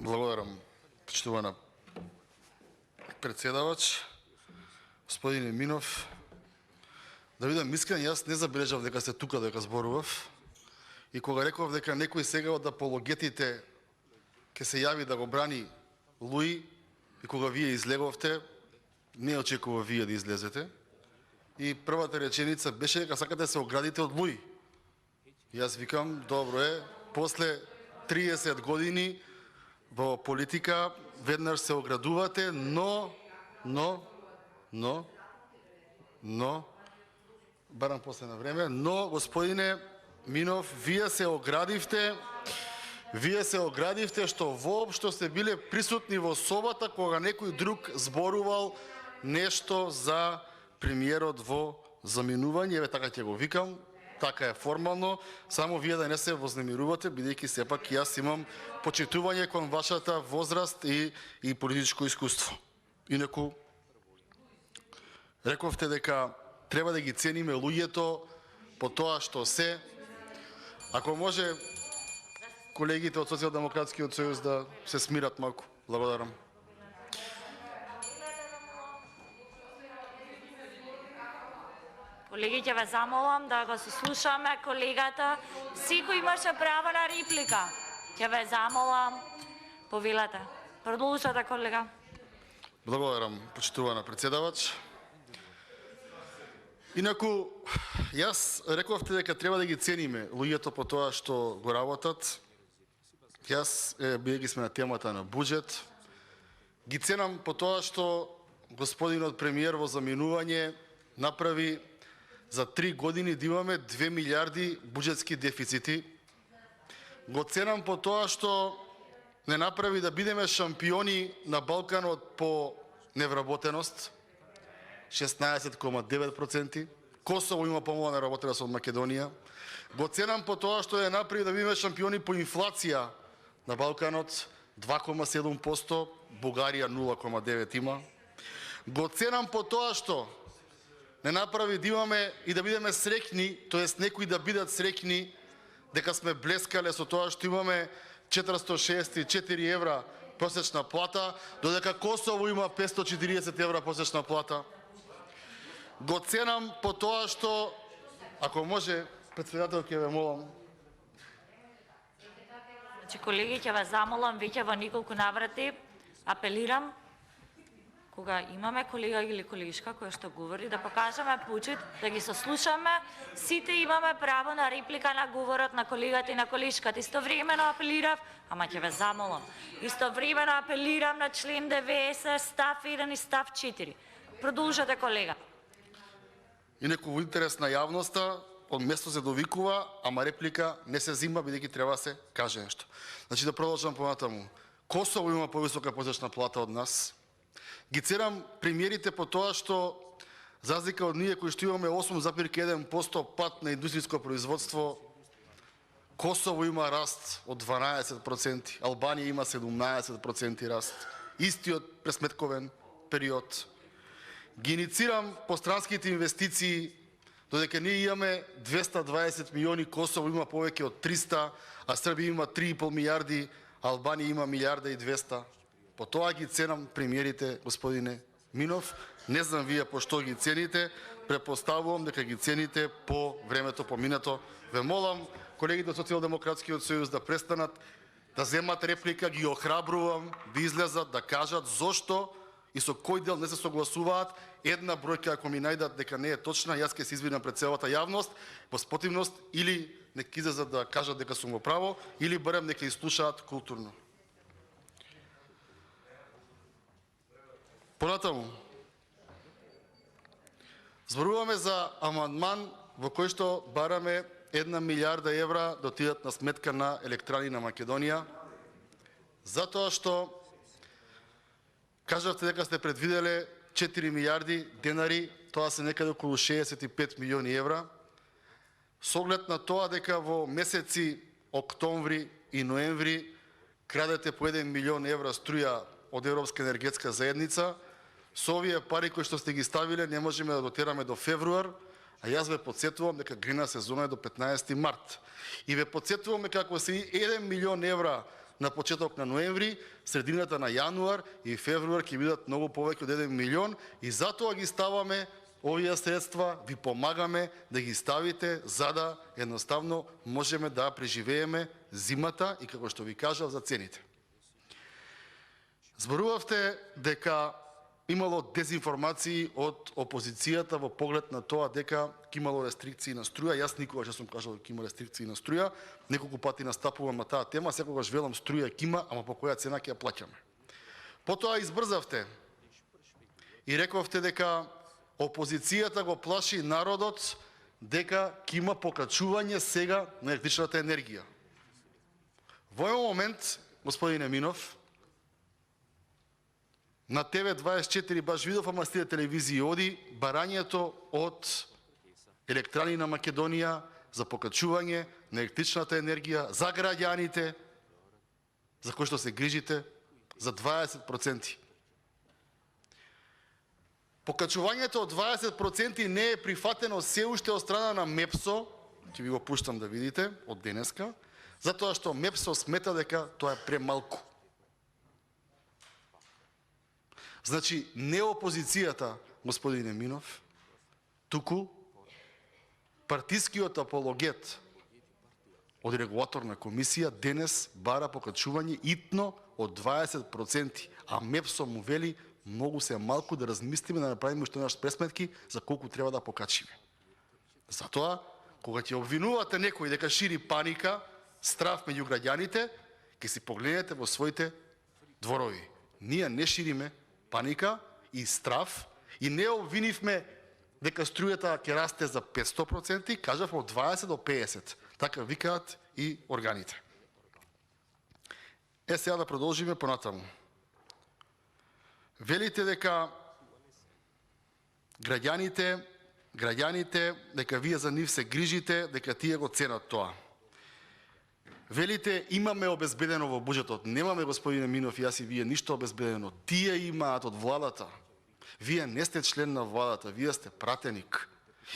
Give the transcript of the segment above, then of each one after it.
Благодарам, почитувана председавач, господине Минов. Да видам искрен, јас не забележав дека сте тука дека зборував. И кога реков дека некој сега од апологетите ќе се јави да го брани Луи, и кога вие излеговте, не очекува вие да излезете. И првата реченица беше дека сакате да се оградите од Луи. Јас викам, добро е, после 30 години во политика веднаш се оградувате, но барам после на време, но господине Минов, вие се оградивте што воопшто сте биле присутни во собата кога некој друг зборувал нешто за премиерот во заминување. Еве така ќе го викам, така е формално, само вие да не се вознемирувате, бидејќи сепак јас имам почитување кон вашата возраст и политичко искуство. Инаку, рековте дека треба да ги цениме луѓето по тоа што се. Ако може, колегите од Социјалдемократскиот сојуз да се смират малку. Благодарам. Колеги, ќе ве замолам да го слушаме колегата. Секој имаше право на реплика. Ќе ве замолам. Повелете. Продолжете, колега. Благодарам, почитувана председавач. Инаку, јас рековте дека треба да ги цениме луѓето по тоа што го работат. Јас, бидејќи сме на темата на буџет, ги ценам по тоа што господинот премиер во заминување направи за 3 години да имаме 2 милиарди буџетски дефицити. Го ценам по тоа што не направи да бидеме шампиони на Балканот по невработеност, 16,9%. Косово има помала неработеност од Македонија. Го ценам по тоа што ја направи да бидеме шампиони по инфлација на Балканот, 2,7%, Бугарија 0,9% има. Го ценам по тоа што не направи да имаме и да бидеме среќни, тоест некои да бидат среќни дека сме блескале со тоа што имаме 464 евра просечна плата, додека Косово има 540 евра просечна плата. Го ценам по тоа што, ако може, председател, ќе ве молам. Значи, колеги, ќе ве замолам веќе во неколку наврати, апелирам, кога имаме колега или колешка која што говори, да покажеме почит, да ги сослушаме. Сите имаме право на реплика на говорот на колегата и на колешката. Истовремено апелирав, ама ќе ве замолам, истовремено апелирам на член 90, став 1 и став 4. Продолжете, колега. Инаку во интерес на јавноста, од место се довикува, ама реплика не се зима, бидејќи треба да се каже нешто. Значи да продолжам понатаму. Косово има повисока просечна плата од нас. Ги ценам премиерите по тоа што, за разлика од ние кои што имаме 8,1% пат на индустријско производство, Косово има раст од 12%, Албанија има 17% раст, истиот пресметковен период. Ги иницирам постранските инвестиции, додека ние имаме 220 милиони, Косово има повеќе од 300, а Србија има 3,5 милиарди, Албанија има 1,2 милиарди. По тоа ги ценам премиерите, господине Минов. Не знам вие по што ги цените, претпоставувам дека ги цените по времето поминато. Ве молам, колегите од Социјалдемократскиот сојуз да престанат да земат реплика, ги охрабрувам да излезат, да кажат зошто и со кој дел не се согласуваат. Една бројка ако ми најдат дека не е точна, јас ќе се извинам пред целата јавност, во спротивност или нека излезат да кажат дека сум во право, или барем нека изслушаат културно. Понатаму, зборуваме за амандман во кој што бараме 1 милиарда евра да отидат на сметка на електрани на Македонија, затоа што кажавте дека сте предвиделе 4 милиарди денари, тоа се некаде околу 65 милиони евра, со оглед на тоа дека во месеци октомври и ноември крадете по 1 милион евра струја од Европска енергетска заедница. Со овие пари кои што сте ги ставиле не можеме да дотераме до февруар, а јас ве подсетувам дека грина сезона е до 15 март. И ве подсетувам дека ако се 1 милион евра на почеток на ноември, средината на јануар и февруар ќе бидат многу повеќе од 1 милион и затоа ги ставаме овие средства, ви помагаме да ги ставите за да едноставно можеме да преживееме зимата и како што ви кажав за цените. Зборувавте дека имало дезинформации од опозицијата во поглед на тоа дека ќе имало рестрикции на струја. Јас никогаш не сум кажал дека има рестрикции на струја. Неколку пати настапувам на таа тема, секогаш велам струја ќе има, ама по која цена ќе ја плаќаме. Потоа избрзавте и рековте дека опозицијата го плаши народот дека ќе има покачување сега на електричната енергија. Во овој момент, господине Минов, на ТВ24 баш видов, ама стие телевизии оди, барањето од електрани на Македонија за покачување на електричната енергија за граѓаните, за кои што се грижите, за 20%. Покачувањето од 20% не е прифатено се уште од страна на МЕПСО, ќе ви го пуштам да видите од денеска, затоа што МЕПСО смета дека тоа е премалку. Значи, не опозицијата, господине Минов, туку партискиот апологет од регулаторна комисија денес бара покачување итно од 20%, а МЕПСО му вели многу се малку да размислиме да направиме уште еднаш пресметки за колку треба да покачиме. Затоа, кога ќе обвинувате некој дека шири паника, страв меѓу граѓаните, ќе си погледнете во своите дворови. Ние не шириме паника и страв и не обвинивме дека струјата ќе расте за 500%, кажав од 20 до 50. Така викаат и органите. Сега да продолжиме понатаму. Велите дека граѓаните, дека вие за нив се грижите, дека тие го ценат тоа. Велите имаме обезбедено во буџетот. Немаме, господине Минов, јас и вие ништо обезбедено. Тие имаат од владата. Вие не сте член на владата, вие сте пратеник.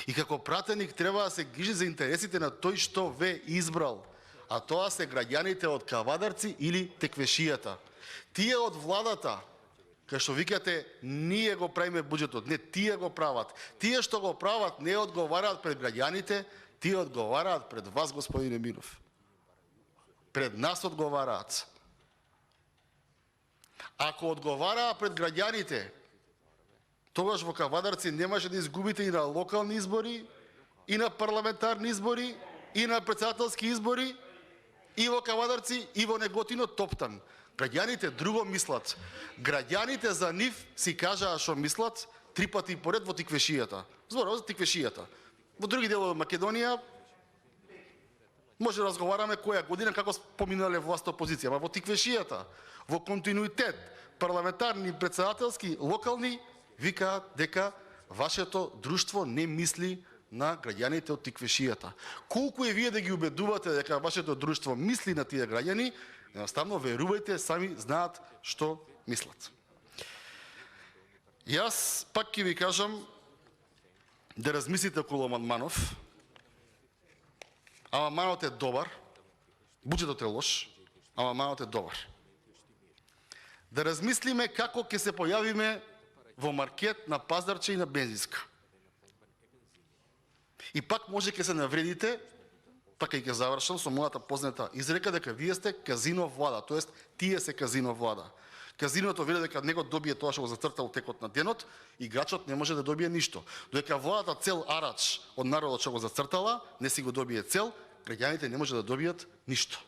И како пратеник треба да се грижи за интересите на тој што ве избрал. А тоа се граѓаните од Кавадарци или Теквешијата. Тие од владата, кај што викате, ние го правиме буџетот. Не, тие го прават. Тие што го прават не одговараат пред граѓаните, тие одговараат пред вас, господине Минов. Пред нас одговараат. Ако одговараат пред граѓаните, тогаш во Кавадарци немаше да изгубите и на локални избори, и на парламентарни избори, и на претседателски избори, и во Кавадарци, и во Неготино Топтан. Граѓаните друго мислат. Граѓаните за нив си кажаа што мислат 3 пати поред во Тиквешијата. Зборува за Тиквешијата. Во други делови Македонија може да разговараме која година како поминале власта опозиција, ама во Тиквешијата, во континуитет, парламентарни, претседателски, локални, викаат дека вашето друштво не мисли на граѓаните од Тиквешијата. Колку е вие да ги убедувате дека вашето друштво мисли на тие граѓани, едноставно верувајте, сами знаат што мислат. Јас пак ќе ви кажам да размислите околу амандманов. Амандманот е добар, буџетот е лош, амандманот е добар. Да размислиме како ќе се појавиме во маркет на Пазарче и на бензинска. И пак може ќе се навредите, така и ќе завршам со мојата позната изрека дека вие сте казино влада, тоест тие се казино влада. Казиното види дека него добие тоа што го зацртал текот на денот, играчот не може да добие ништо. Додека владата цел арач од народот што го зацртала, не си го добие цел, граѓаните не може да добијат ништо.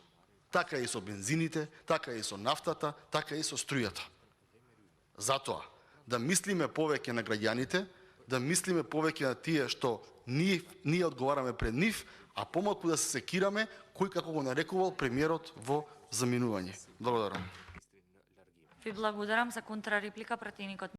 Така и со бензините, така и со нафтата, така и со струјата. Затоа, да мислиме повеќе на граѓаните, да мислиме повеќе на тие што ние одговараме пред нив, а помалку да се секираме кој како го нарекувал премиерот во заминување. Благодарам. Ви благодарам за контрареплика, пратеникот.